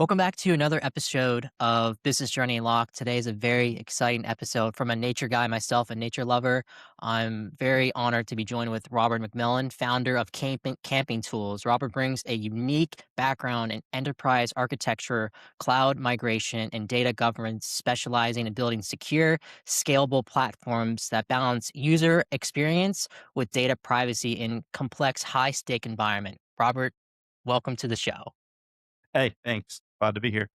Welcome back to another episode of Business Journey Unlocked. Today is a very exciting episode from a nature guy myself, a nature lover. I'm very honored to be joined with Robert McMillan, founder of Camping Tools. Robert brings a unique background in enterprise architecture, cloud migration, and data governance, specializing in building secure, scalable platforms that balance user experience with data privacy in complex, high-stake environment. Robert, welcome to the show. Hey, thanks. Glad to be here.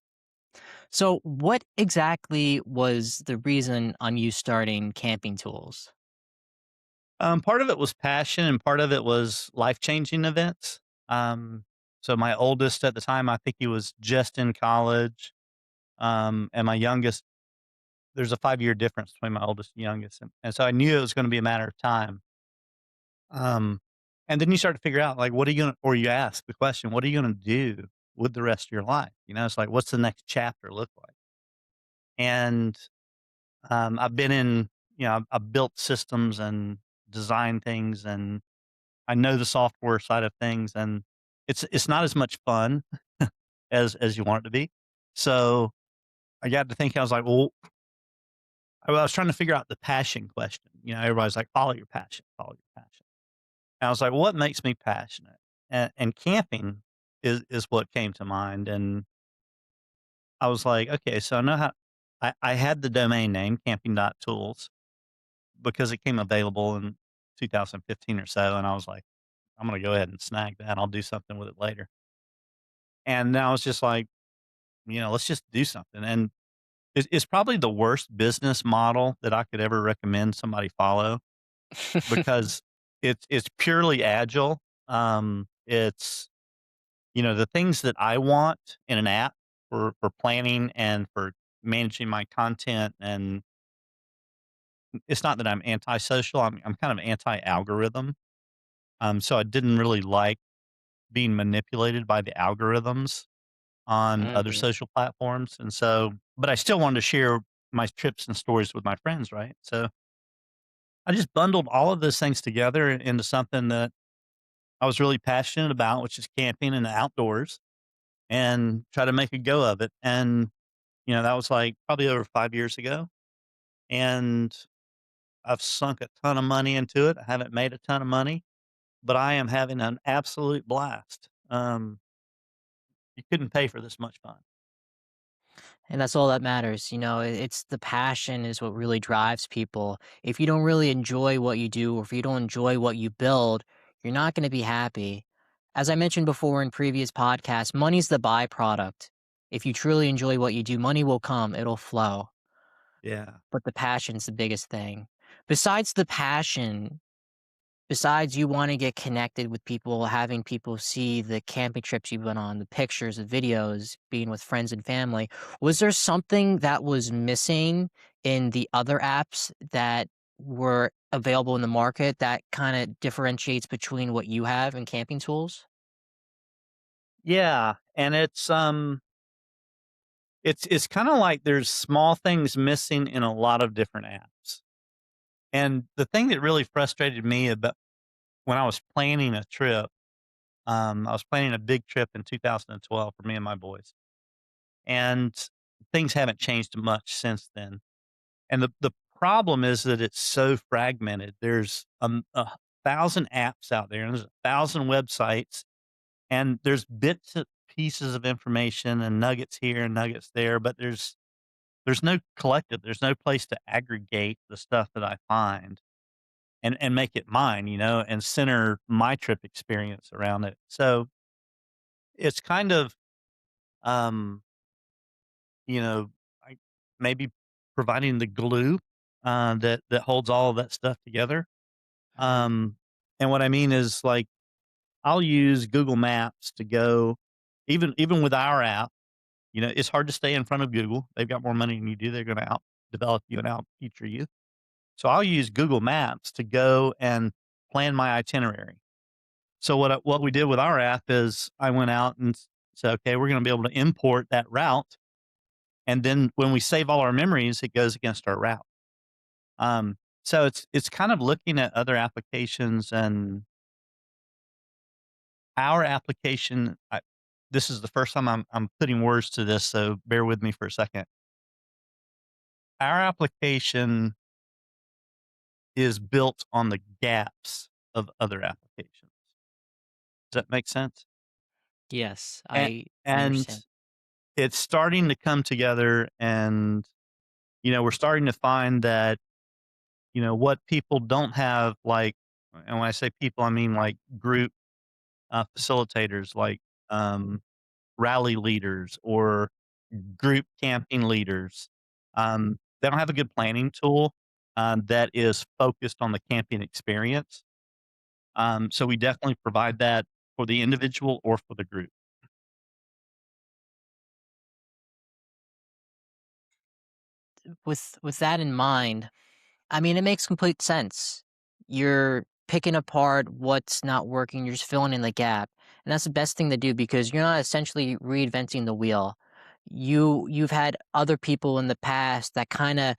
So, what exactly was the reason on you starting Camping Tools? Part of it was passion and part of it was life-changing events. Um, so my oldest at the time, I think he was just in college. And my youngest, there's a 5-year difference between my oldest and youngest. And so I knew it was going to be a matter of time. Um, and then you start to figure out like, what are you going to, or you ask the question, what are you going to do with the rest of your life? It's like, what's the next chapter look like? And I've been in, I've built systems and designed things and I know the software side of things and it's not as much fun as you want it to be. So I got to think, I was like, well, I was trying to figure out the passion question. Everybody's like, follow your passion. And I was like, well, what makes me passionate? And camping is what came to mind. And I was like, okay, so I know how I had the domain name camping.tools because it came available in 2015 or so, and I was like, "I'm gonna go ahead and snag that, I'll do something with it later." And now it's just like, let's just do something, and it's probably the worst business model that I could ever recommend somebody follow because it's purely agile. It's the things that I want in an app for planning and for managing my content, and it's not that I'm antisocial, I'm kind of anti-algorithm. So I didn't really like being manipulated by the algorithms on other Mhm. social platforms. And so, but I still wanted to share my trips and stories with my friends, right? So I just bundled all of those things together into something that I was really passionate about, which is camping and the outdoors, and try to make a go of it. And, that was like probably over 5 years ago. And I've sunk a ton of money into it. I haven't made a ton of money, but I am having an absolute blast. You couldn't pay for this much fun. And that's all that matters. It's the passion is what really drives people. If you don't really enjoy what you do, or if you don't enjoy what you build, you're not going to be happy. As I mentioned before in previous podcasts, money's the byproduct. If you truly enjoy what you do, money will come, it'll flow. Yeah. But the passion's the biggest thing. Besides the passion, besides you wanna get connected with people, having people see the camping trips you've been on, the pictures, the videos, being with friends and family, was there something that was missing in the other apps that were available in the market that kinda differentiates between what you have and Camping Tools? Yeah, and it's kinda like there's small things missing in a lot of different apps. And the thing that really frustrated me about when I was planning a trip, I was planning a big trip in 2012 for me and my boys, and things haven't changed much since then. And the problem is that it's so fragmented. There's, 1,000 apps out there, and there's 1,000 websites, and there's bits and pieces of information and nuggets here and nuggets there, but there's no collective. There's no place to aggregate the stuff that I find and make it mine, and center my trip experience around it. So it's kind of, um, you know, I maybe providing the glue that holds all of that stuff together. Mhm. Um, and what I mean is like I'll use Google Maps to go, even with our app. It's hard to stay in front of Google. They've got more money than you do. They're going to out develop you and out feature you. So I'll use Google Maps to go and plan my itinerary. So what we did with our app is I went out and said, okay, we're going to be able to import that route, and then when we save all our memories, it goes against our route. So it's kind of looking at other applications and our application. this is the first time I'm putting words to this, so bear with me for a second. Our application is built on the gaps of other applications. Does that make sense? Yes, And I and understand. it's starting to come together, and, we're starting to find that, what people don't have, like, and when I say people, I mean, like, group, facilitators, like, um, rally leaders or group camping leaders. They don't have a good planning tool, that is focused on the camping experience. So we definitely provide that for the individual or for the group. With that in mind, I mean, it makes complete sense. You're picking apart what's not working, you're just filling in the gap. And that's the best thing to do because you're not essentially reinventing the wheel. You've had other people in the past that kind of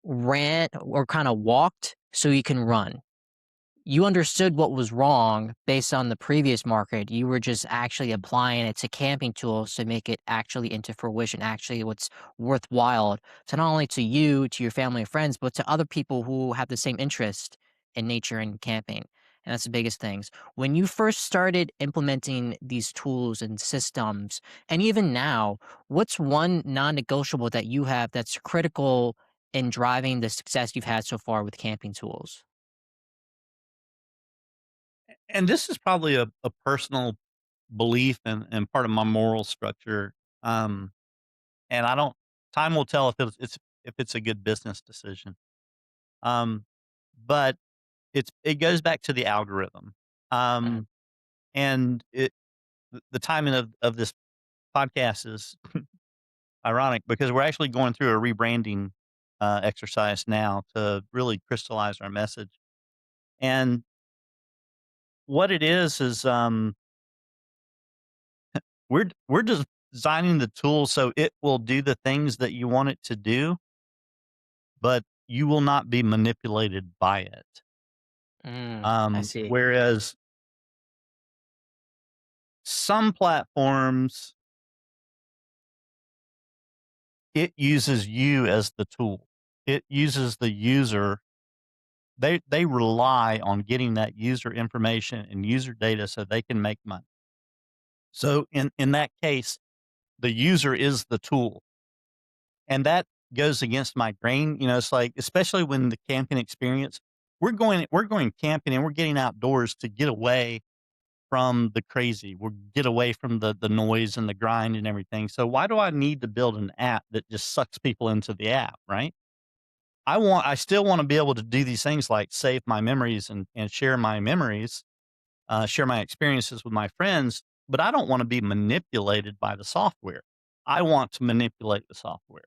ran or kind of walked so you can run. You understood what was wrong based on the previous market. You were just actually applying it to camping tools to make it actually into fruition, actually what's worthwhile to not only to you, to your family and friends, but to other people who have the same interest in nature and camping. And that's the biggest things. When you first started implementing these tools and systems, and even now, what's one non-negotiable that you have that's critical in driving the success you've had so far with camping tools? And this is probably a personal belief and part of my moral structure. Um, and I don't, time will tell if it's a good business decision. Um, but it goes back to the algorithm. Mhm. Um, and the timing of this podcast is ironic because we're actually going through a rebranding, exercise now to really crystallize our message. And what it is, we're just designing the tool so it will do the things that you want it to do, but you will not be manipulated by it. I see. Whereas some platforms, it uses you as the tool. It uses the user. They rely on getting that user information and user data so they can make money. So in that case, the user is the tool. And that goes against my grain. It's like, especially when the camping experience, we're going camping and we're getting outdoors to get away from the crazy. We'll get away from the noise and the grind and everything. So why do I need to build an app that just sucks people into the app, right? I still want to be able to do these things like save my memories and share my memories, share my experiences with my friends, but I don't want to be manipulated by the software. I want to manipulate the software.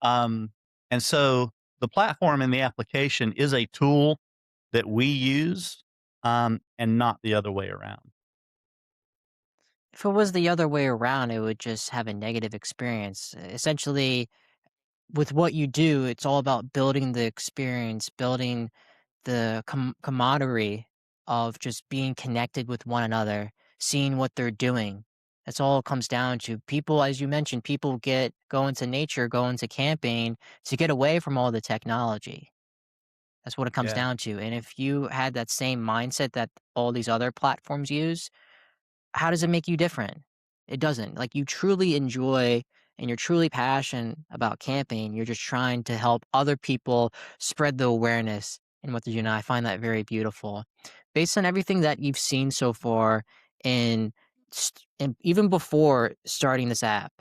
Um, and so the platform and the application is a tool that we use, and not the other way around. If it was the other way around, it would just have a negative experience. Essentially, with what you do, it's all about building the experience, building the camaraderie of just being connected with one another, seeing what they're doing. That's all it comes down to. People, as you mentioned, people go into nature, go into camping to get away from all the technology. That's what it comes Yeah. down to. And if you had that same mindset that all these other platforms use, how does it make you different? It doesn't. Like, you truly enjoy and you're truly passionate about camping. You're just trying to help other people spread the awareness in what they do. And I find that very beautiful. Based on everything that you've seen so far in, and even before starting this app,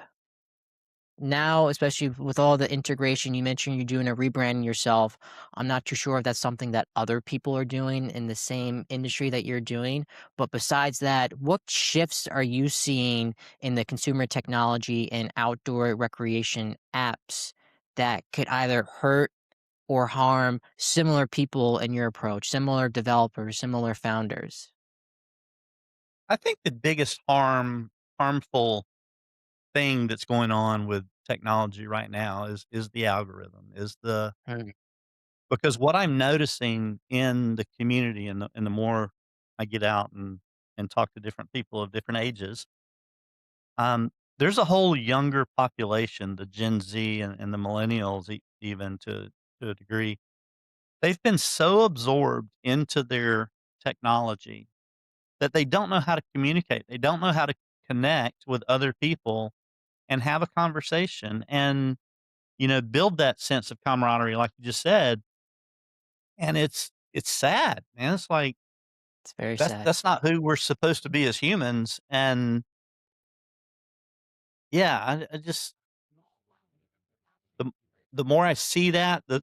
now, especially with all the integration, you mentioned you're doing a rebranding yourself. I'm not too sure if that's something that other people are doing in the same industry that you're doing. But besides that, what shifts are you seeing in the consumer technology and outdoor recreation apps that could either hurt or harm similar people in your approach, similar developers, similar founders? I think the biggest harmful thing that's going on with technology right now is the algorithm, is the Mm. because what I'm noticing in the community and the more I get out and talk to different people of different ages, There's a whole younger population, the Gen Z and the millennials, even to a degree. They've been so absorbed into their technology that they don't know how to communicate. They don't know how to connect with other people and have a conversation and, build that sense of camaraderie, like you just said. And it's sad, man. It's like It's very that's sad. that's not who we're supposed to be as humans. And yeah, I just the the more I see that, the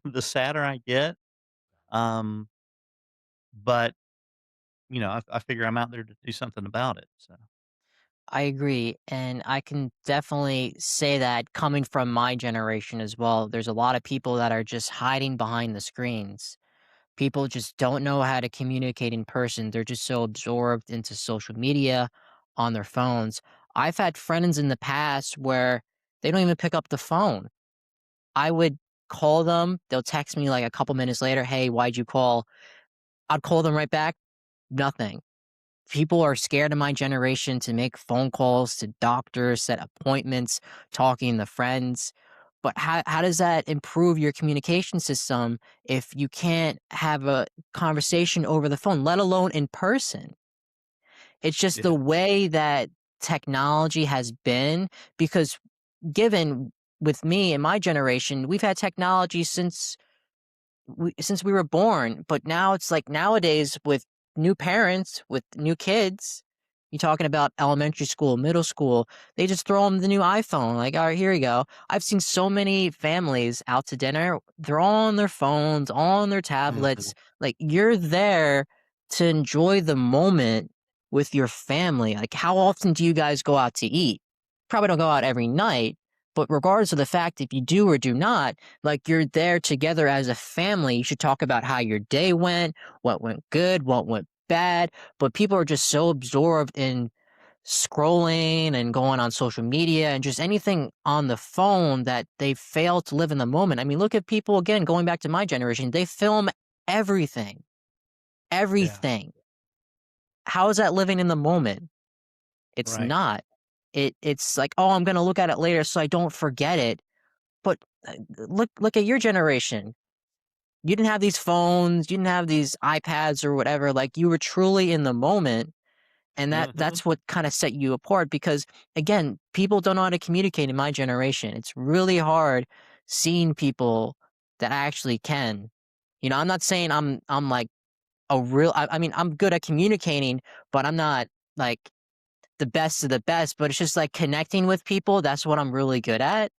the sadder I get. Um, but I figure I'm out there to do something about it. So I agree, and I can definitely say that coming from my generation as well, there's a lot of people that are just hiding behind the screens. People just don't know how to communicate in person. They're just so absorbed into social media on their phones. I've had friends in the past where they don't even pick up the phone. I would call them, they'll text me like a couple minutes later, "Hey, why'd you call?" I'd call them right back, nothing. People are scared of my generation to make phone calls to doctors, set appointments, talking to friends. But how does that improve your communication system if you can't have a conversation over the phone, let alone in person? It's just the yeah. way that technology has been because given with me and my generation, we've had technology since we were born, but now it's like nowadays with new parents, with new kids, you talking about elementary school, middle school, they just throw them the new iPhone, like, "Alright, here you go." I've seen so many families out to dinner, they're all on their phones, all on their Mhm, tablets, like, you're there to enjoy the moment with your family, like, how often do you guys go out to eat? Probably don't go out every night, but regardless of the fact if you do or do not, like, you're there together as a family. You should talk about how your day went, what went good, what went bad. But people are just so absorbed in scrolling and going on social media and just anything on the phone that they fail to live in the moment. I mean, look at people again, going back to my generation, they film everything, yeah, everything. How is that living in the moment? It's right. not. It's like, oh, I'm gonna look at it later so I don't forget it. But look at your generation. You didn't have these phones, you didn't have these iPads or whatever, like, you were truly in the moment, and Mhm, that's what kinda set you apart because, again, people don't know how to communicate in my generation. It's really hard seeing people that actually can. I'm not saying I'm, like, I mean, I'm good at communicating, but I'm not, like, the best of the best, but it's just, like, connecting with people, that's what I'm really good at.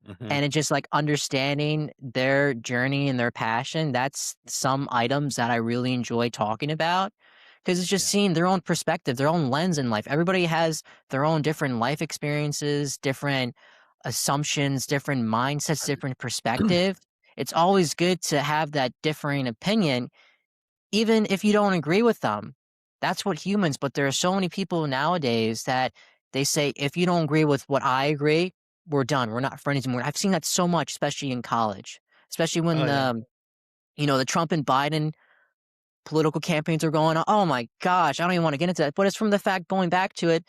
mhm, And it's just, like, understanding their journey and their passion, that's some items that I really enjoy talking about, because it's just yeah. seeing their own perspective, their own lens in life. Everybody has their own different life experiences, different assumptions, different mindsets, different perspective. It's always good to have that differing opinion even if you don't agree with them. That's what humans but there are so many people nowadays that they say, "If you don't agree with what I agree, we're done. We're not friends anymore." I've seen that so much, especially in college, especially when Oh, yeah. the Trump and Biden political campaigns are going on. Oh my gosh, I don't even wanna get into that, but it's from the fact going back to it,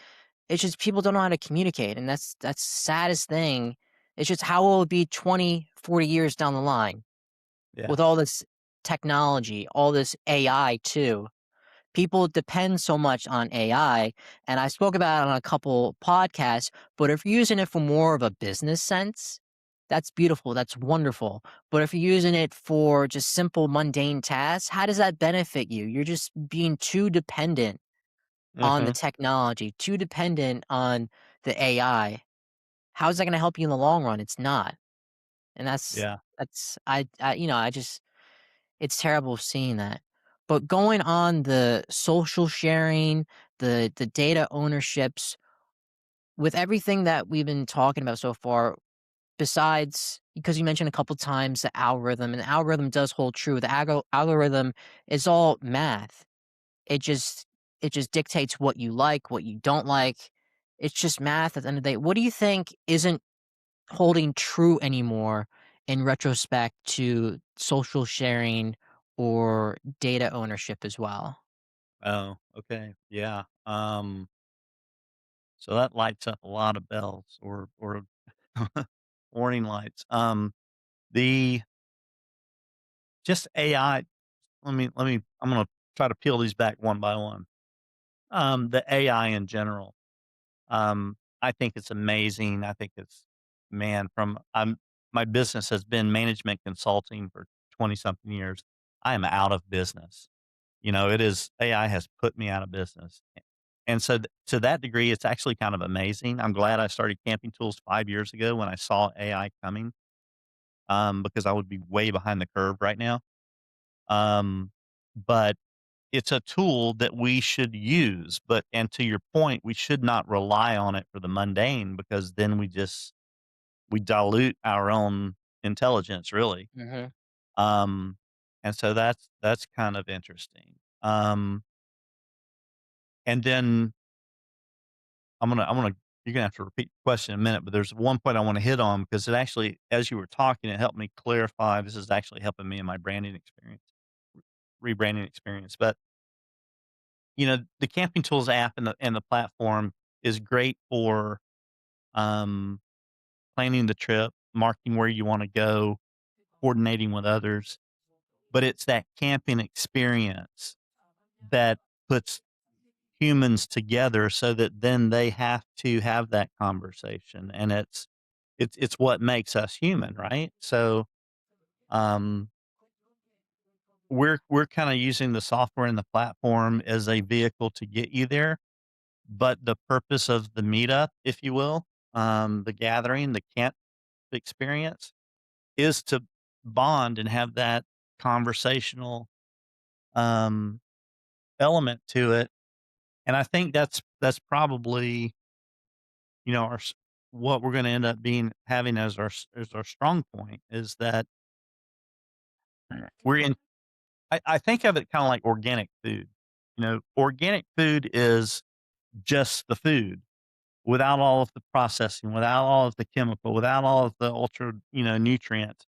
it's just people don't know how to communicate, and that's the saddest thing. It's just how will it be 20, 40 years down the line Yeah. with all this technology, all this AI too. People depend so much on AI, and I spoke about it on a couple podcasts, but if you're using it for more of a business sense, that's beautiful, that's wonderful. But if you're using it for just simple mundane tasks, how does that benefit you? You're just being too dependent on the Mhm, technology, too dependent on the AI. How is that going to help you in the long run? It's not. And yeah. I just it's terrible seeing that. But going on the social sharing, the data ownerships, with everything that we've been talking about so far, besides because you mentioned a couple times the algorithm, and the algorithm does hold true. The algorithm is all math. It just it just dictates what you like, what you don't like. It's just math at the end of the day. What do you think isn't holding true anymore in retrospect to social sharing or data ownership as well? Oh, okay. Yeah. So that lights up a lot of bells or warning lights. The just AI. Let me. I'm gonna try to peel these back one by one. The AI in general. I think it's amazing. I think it's man from my business has been management consulting for 20 something years. I am out of business. It is AI has put me out of business. And so to that degree, it's actually kind of amazing. I'm glad I started Camping Tools 5 years ago when I saw AI coming, because I would be way behind the curve right now. Um, but it's a tool that we should use, and to your point, we should not rely on it for the mundane because then we dilute our own intelligence really. Mhm. Um, and so that's kind of interesting. And then I'm gonna you're gonna have to repeat the question in a minute, but there's one point I want to hit on because it actually, as you were talking, it helped me clarify. This is actually helping me in my branding experience, rebranding experience. But the Camping Tools app and the platform is great for um, planning the trip, marking where you want to go, coordinating with others. But it's that camping experience that puts humans together so that then they have to have that conversation, and it's what makes us human, right? So, um, we're kinda using the software and the platform as a vehicle to get you there, but the purpose of the meetup, if you will, the gathering, the camp experience, is to bond and have that conversational, um, element to it, and I think that's probably our what we're going to end up being having as our strong point is that we're in. I think of it kind of like organic food. Organic food is just the food without all of the processing, without all of the chemical, without all of the ultra nutrients.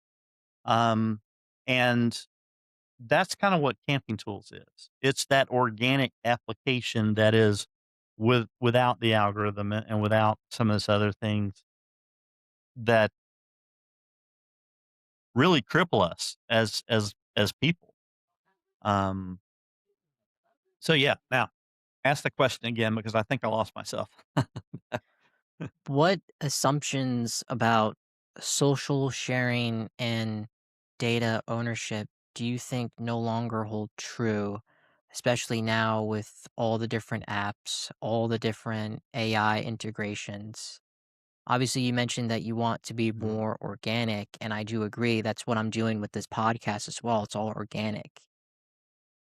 Um, and that's kind of what Camping Tools is. It's that organic application that is without the algorithm and without some of this other things that really cripple us as people. Um, so yeah, now ask the question again because I think I lost myself. What assumptions about social sharing and data ownership do you think no longer hold true, especially now with all the different apps, all the different AI integrations? Obviously, you mentioned that you want to be Mhm. more organic, and I do agree. That's what I'm doing with this podcast as well. It's all organic.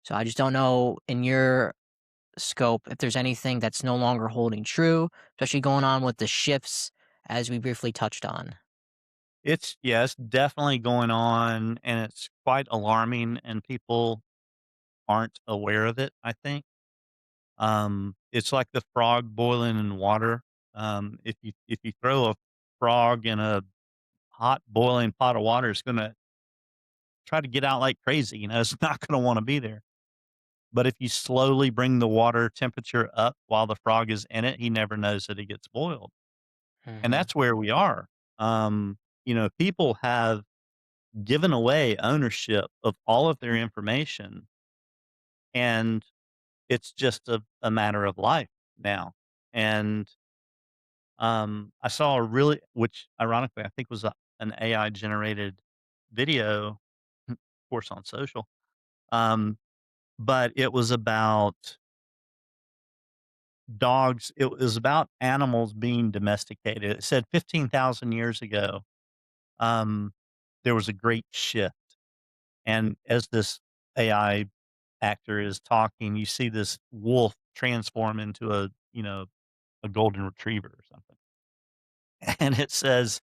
So I just don't know in your scope if there's anything that's no longer holding true, especially going on with the shifts as we briefly touched on. It's definitely going on, and it's quite alarming, and people aren't aware of it. I think it's like the frog boiling in water. If you throw a frog in a hot boiling pot of water, it's going to try to get out like crazy. It's not going to want to be there. But if you slowly bring the water temperature up while the frog is in it, he never knows that he gets boiled. And Mhm. that's where we are. People have given away ownership of all of their information, and it's just a matter of life now. And I saw which ironically I think was an AI generated video, of course on social, um, but it was about dogs. It was about animals being domesticated. It said 15,000 years ago, um, there was a great shift. And as this AI actor is talking, you see this wolf transform into a golden retriever or something. And it says,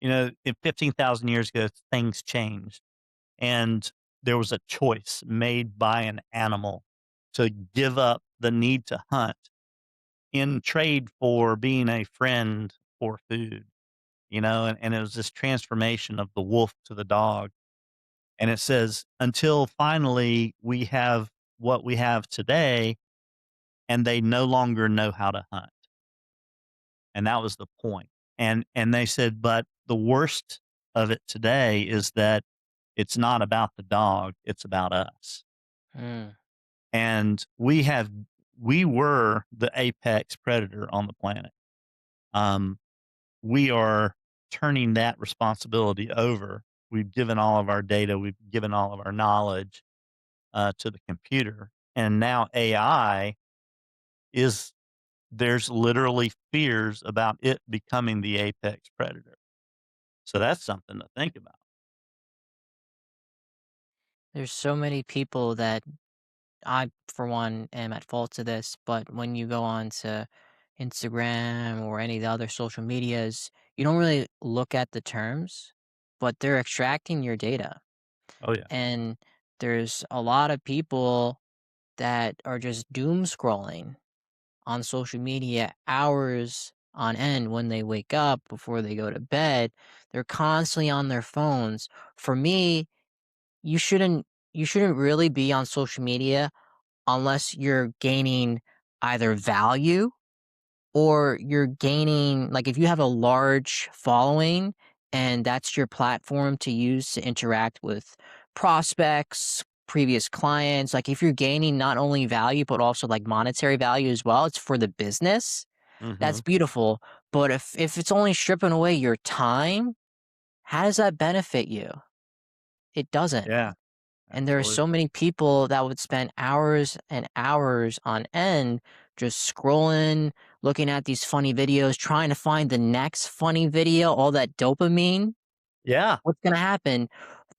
in 15,000 years ago, things changed. And there was a choice made by an animal to give up the need to hunt in trade for being a friend or food, and it was this transformation of the wolf to the dog. And it says, until finally we have what we have today, and they no longer know how to hunt. and that was the point. And they said, "But the worst of it today is that it's not about the dog, it's about us." Mm. And we were the apex predator on the planet. Um, we are turning that responsibility over. We've given all of our data, we've given all of our knowledge to the computer. And now AI is there's literally fears about it becoming the apex predator. So that's something to think about. There's so many people that I, for one, am at fault to this, but when you go on to Instagram or any of the other social medias, you don't really look at the terms, but they're extracting your data. Oh yeah. And there's a lot of people that are just doom scrolling on social media hours on end when they wake up before they go to bed. They're constantly on their phones. For me, you shouldn't you shouldn't really be on social media unless you're gaining either value or you're gaining like if you have a large following and that's your platform to use to interact with prospects, previous clients, like if you're gaining not only value but also like monetary value as well, it's for the business. That's Hmm. beautiful. But if it's only stripping away your time, how does that benefit you? It doesn't. Yeah, And there are so absolutely. many people that would spend hours and hours on end just scrolling, looking at these funny videos, trying to find the next funny video, all that dopamine. Yeah, What's going to happen?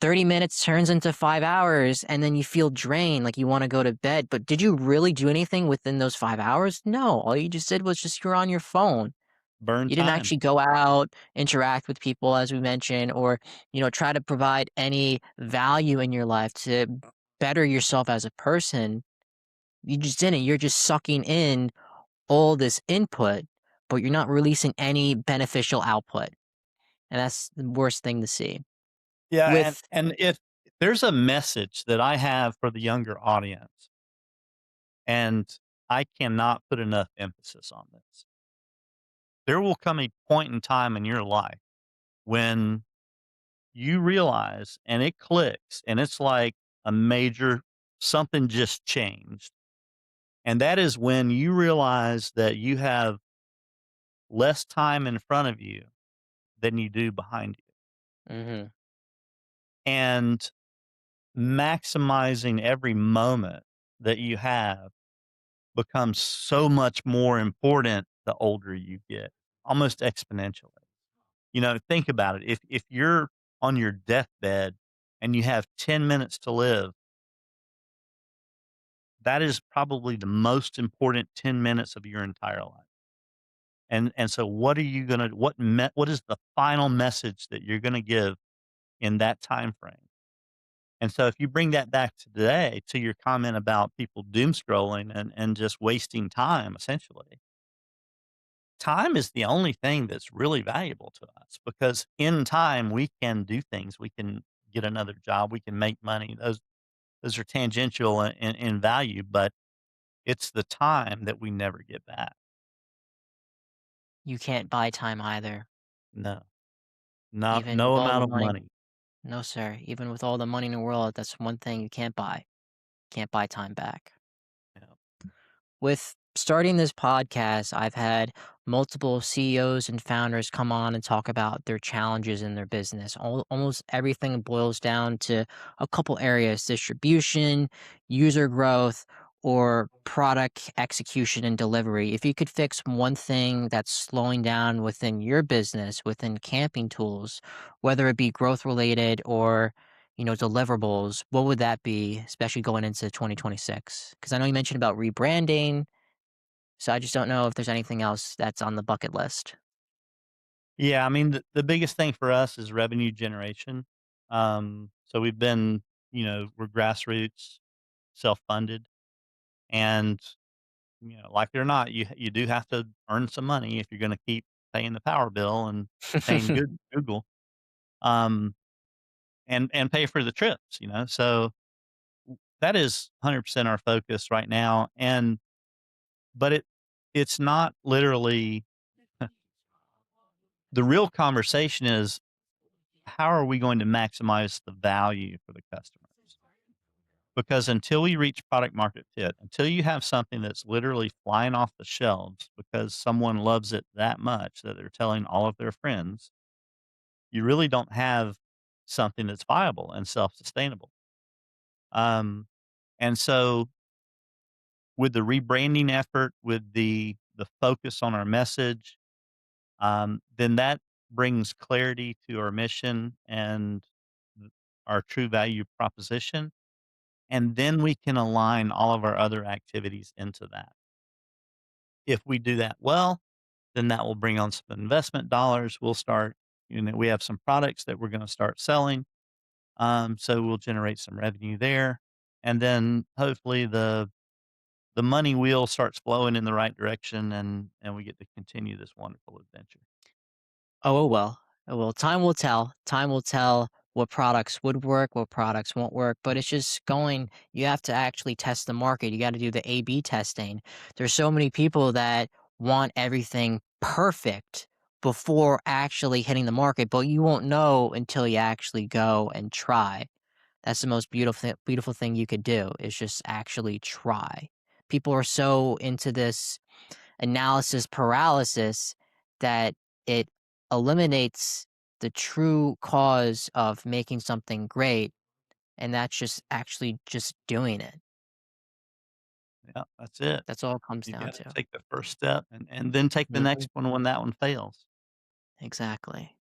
30 minutes turns into 5 hours, and then you feel drained, like you want to go to bed. But did you really do anything within those 5 hours? No. All you just did was just you're on your phone. burn You didn't time. actually go out, interact with people as we mentioned, or, try to provide any value in your life to better yourself as a person. You just didn't. You're just sucking in all this input, but you're not releasing any beneficial output. And that's the worst thing to see. Yeah, and With and if there's a message that I have for the younger audience, and I cannot put enough emphasis on this. There will come a point in time in your life when you realize and it clicks and it's like a major something just changed. And that is when you realize that you have less time in front of you than you do behind you. Mhm. And maximizing every moment that you have becomes so much more important the older you get, almost exponentially. Think about it. If you're on your deathbed and you have 10 minutes to live, that is probably the most important 10 minutes of your entire life. And so what are you going to what is the final message that you're going to give in that time frame? And so if you bring that back to today to your comment about people doom scrolling and just wasting time essentially, time is the only thing that's really valuable to us because in time we can do things. We can get another job. We can make money. Those are tangential in value, but it's the time that we never get back. You can't buy time either. No, not Even no with all the amount of money. money. No, sir. Even with all the money in the world, that's one thing you can't buy. Can't buy time back. Yeah. With starting this podcast, I've had multiple CEOs and founders come on and talk about their challenges in their business. Almost everything boils down to a couple areas: distribution, user growth, or product execution and delivery. If you could fix one thing that's slowing down within your business, within camping tools, whether it be growth related or deliverables, what would that be, especially going into 2026? Because I know you mentioned about rebranding, so I just don't know if there's anything else that's on the bucket list. Yeah, I mean, the biggest thing for us is revenue generation. So we've been, we're grassroots, self-funded, and like it or not, you do have to earn some money if you're going to keep paying the power bill and paying Google, um, and pay for the trips. So that is 100% our focus right now, but it's not literally. the real conversation is, how are we going to maximize the value for the customers? Because until we reach product market fit, until you have something that's literally flying off the shelves because someone loves it that much that they're telling all of their friends, you really don't have something that's viable and self-sustainable. Um, and so with the rebranding effort, with the focus on our message, then that brings clarity to our mission and our true value proposition. And then we can align all of our other activities into that. If we do that well, then that will bring on some investment dollars. We'll start, we have some products that we're going to start selling. So we'll generate some revenue there. And then hopefully the money wheel starts flowing in the right direction and we get to continue this wonderful adventure. Oh, well. Oh, well, time will tell. Time will tell what products would work, what products won't work, but it's just going you have to actually test the market. You gotta do the A/B testing. There's so many people that want everything perfect before actually hitting the market, but you won't know until you actually go and try. That's the most beautiful thing you could do is just actually try. People are so into this analysis paralysis that it eliminates the true cause of making something great, and that's just actually just doing it. Yeah, that's it. That's all it comes You down got to to. take the first step and then take the Mhm. next one when that one fails. Exactly.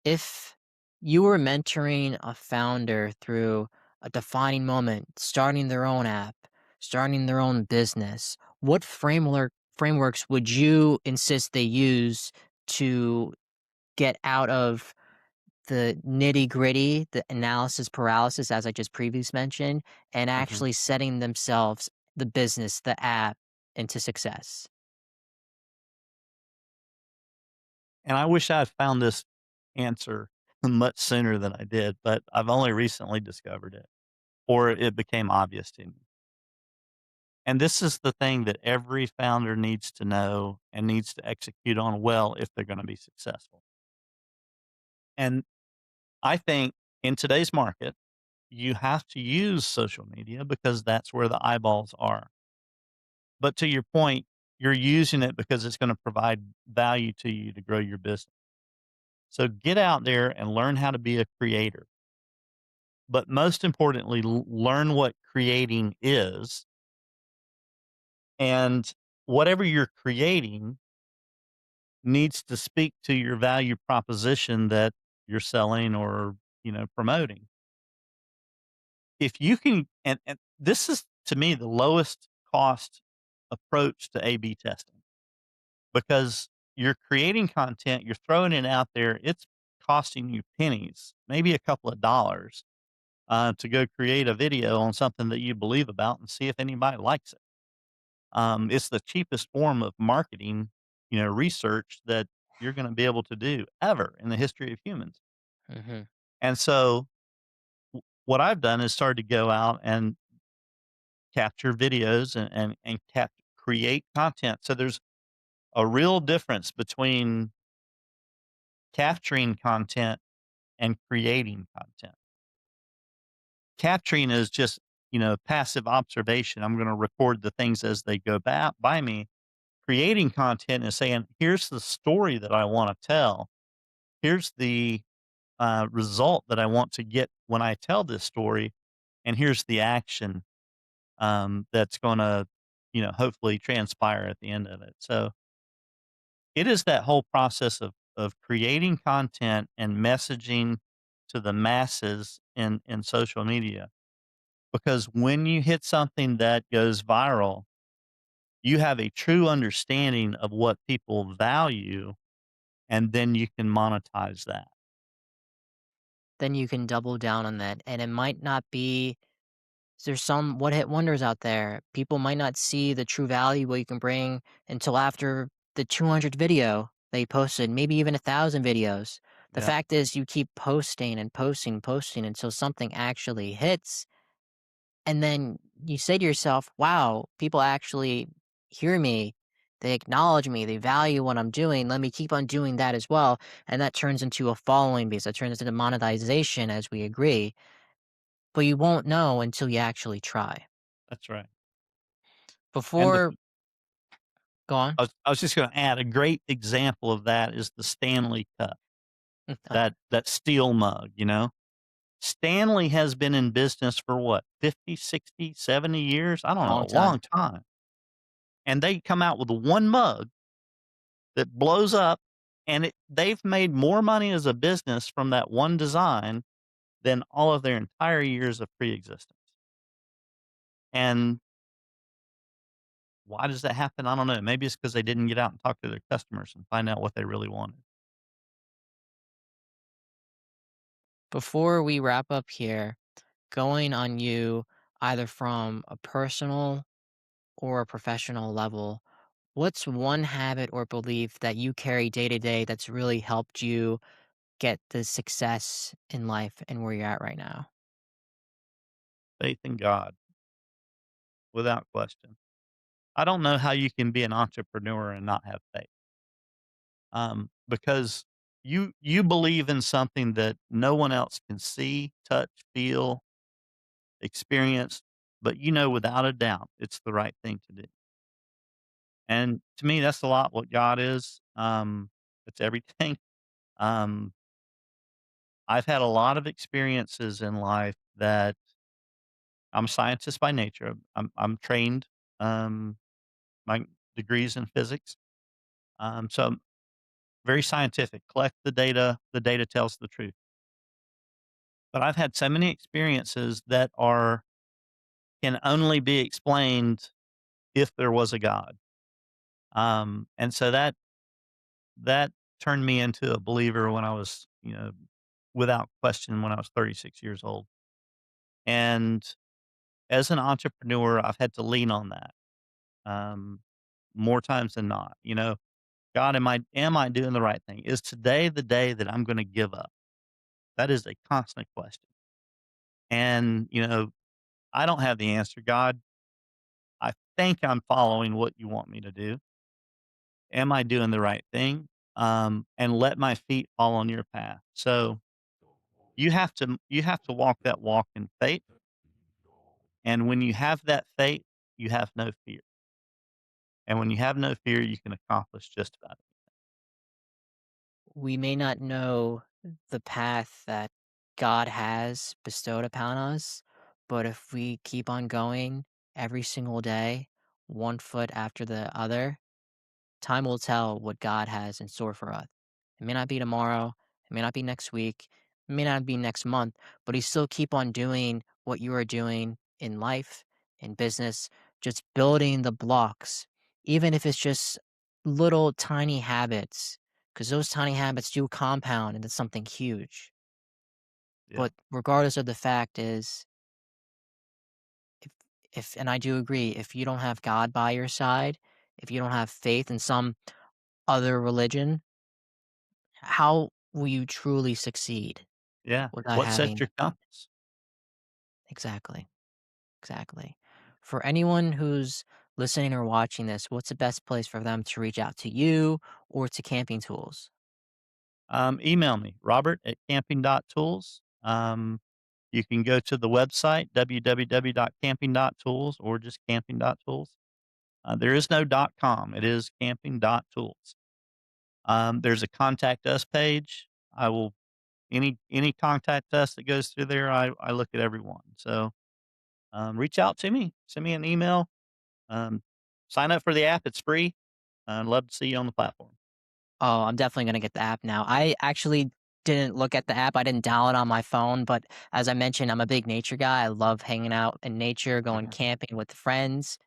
If you were mentoring a founder through a defining moment, starting their own app, starting their own business, what frameworks would you insist they use to get out of the nitty-gritty, the analysis paralysis, as I just previously mentioned, and Mhm. actually setting themselves, the business, the app, into success? And I wish I had found this answer much sooner than I did, but I've only recently discovered it or it became obvious to me. And this is the thing that every founder needs to know and needs to execute on well if they're going to be successful. And I think in today's market, you have to use social media because that's where the eyeballs are. But to your point, you're using it because it's going to provide value to you to grow your business. So get out there and learn how to be a creator. But most importantly, learn what creating is. And whatever you're creating needs to speak to your value proposition that you're selling or, promoting. If you can, and this is to me the lowest cost approach to A B testing because you're creating content, you're throwing it out there, it's costing you pennies, maybe a couple of dollars to go create a video on something that you believe about and see if anybody likes it. It's the cheapest form of marketing, research that you're going to be able to do ever in the history of humans. Mhm. And so, what I've done is started to go out and capture videos and create content. So there's a real difference between capturing content and creating content. Capturing is just, passive observation. I'm going to record the things as they go by me. Creating content is saying, here's the story that I want to tell. Here's the result that I want to get when I tell this story. And here's the action that's going to, hopefully transpire at the end of it. So it is that whole process of creating content and messaging to the masses in social media. Because when you hit something that goes viral, you have a true understanding of what people value, and then you can monetize that. Then you can double down on that, and it might not be there's some one-hit wonders out there. People might not see the true value, what you can bring until after the 200th video they posted, maybe even 1,000 videos. The Yeah. fact is you keep posting and posting, posting until something actually hits, and then you say to yourself, "Wow, people actually hear me." They acknowledge me, they value what I'm doing, let me keep on doing that as well, and that turns into a following base, that turns into monetization as we agree, but you won't know until you actually try. That's right. And the Before go on. I was just gonna add a great example of that is the Stanley Cup, that steel mug, you know? Stanley has been in business for what, 50, 60, 70 years? I don't know, Long a long time. time. And they come out with one mug that blows up, and they've made more money as a business from that one design than all of their entire years of pre-existence. And why does that happen? I don't know. Maybe it's because they didn't get out and talk to their customers and find out what they really wanted. Before we wrap up here, going on you either from a personal or a professional level, what's one habit or belief that you carry day to day that's really helped you get the success in life and where you're at right now? Faith in God, without question. I don't know how you can be an entrepreneur and not have faith, because you believe in something that no one else can see, touch, feel, experience, but you know without a doubt it's the right thing to do. And to me, that's a lot what God is. It's everything. Um, I've had a lot of experiences in life that I'm a scientist by nature. I'm trained. My degrees in physics. So I'm very scientific. Collect the data. The data tells the truth. But I've had so many experiences that are can only be explained if there was a God. And so that turned me into a believer when I was, without question, when I was 36 years old. And as an entrepreneur, I've had to lean on that um, more times than not. God, am I doing the right thing? Is today the day that I'm going to give up? That is a constant question. And I don't have the answer. God, I think I'm following what you want me to do. Am I doing the right thing? And let my feet fall on your path. So you have to walk that walk in faith. And when you have that faith, you have no fear. And when you have no fear, you can accomplish just about it. We may not know the path that God has bestowed upon us, but if we keep on going every single day, one foot after the other, time will tell what God has in store for us. It may not be tomorrow, it may not be next week, it may not be next month, but you still keep on doing what you are doing in life, in business, just building the blocks, even if it's just little tiny habits, because those tiny habits do compound into something huge. Yeah. But regardless of the fact is, if and I do agree, if you don't have God by your side, if you don't have faith in some other religion, how will you truly succeed Yeah. without What sets having your compass? exactly, exactly. For anyone who's listening or watching this, what's the best place for them to reach out to you or to camping tools? Email me, Robert at camping.tools. You can go to the website, www.camping.tools, or just camping.tools. There is no .com. It is camping.tools. There's a contact us page. I will any contact us that goes through there. I look at everyone. So reach out to me. Send me an email. Um, sign up for the app. It's free. I'd love to see you on the platform. Oh, I'm definitely gonna get the app now. I actually didn't look at the app. I didn't download it on my phone, but as I mentioned, I'm a big nature guy. I love hanging out in nature, going camping with friends.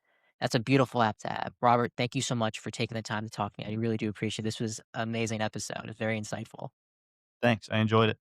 That's a beautiful app to have. Robert, thank you so much for taking the time to talk to me. I really do appreciate it. This was an amazing episode. It's very insightful. Thanks. I enjoyed it.